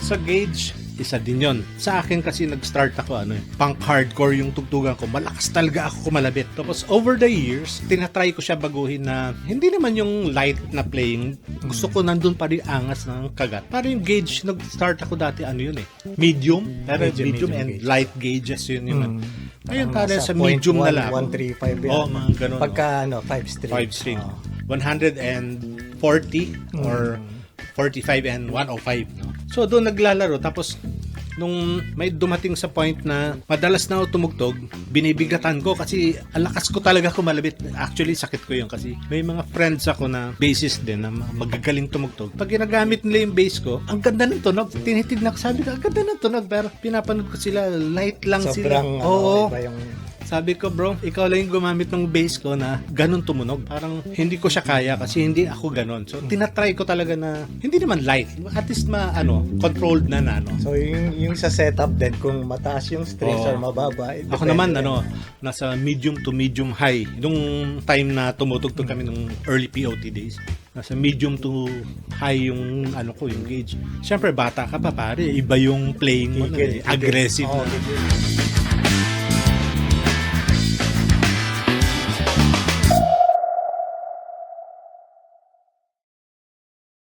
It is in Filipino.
Sa gauge, isa din yon. Sa akin kasi nag-start ako punk hardcore yung tugtugan ko. Malakas talaga ako kumalabit. Tapos over the years, tinatry ko siya baguhin na hindi naman yung light na playing. Gusto ko nandun pa rin angas ng kagat. Para yung gauge, nag-start ako dati medium. Pero medium and gauge. Light gauges yun yung ngayon tayo sa medium na lang. 135 yan. Oo, mga ganun. Pagka 5 string. 5 string. 140 or 45 and 105. No? So doon naglalaro. Tapos nung may dumating sa point na madalas na ako tumugtog, binibigatan ko kasi ang lakas ko talaga kumalabit. Actually, sakit ko yun kasi may mga friends ako na bassist din na magagaling tumugtog. Pag ginagamit nila yung bass ko, ang ganda ng tunog. Tinitignan ko, sabi ko, ang ganda ng tunog. Pero pinapanood ko sila, light lang Sobrang, sila. Oo. iba yung... Sabi ko, bro, ikaw lang yung gumamit ng bass ko na ganun tumunog. Parang hindi ko siya kaya kasi hindi ako ganun. So, tinatry ko talaga na, hindi naman light. At least controlled na. So, yung sa setup din, kung mataas yung strings or mababa. Ako naman, nasa medium to medium high. Nung time na tumutugtog kami nung early POT days, nasa medium to high yung yung gauge. Siyempre, bata ka pa pare, iba yung playing mo, aggressive na.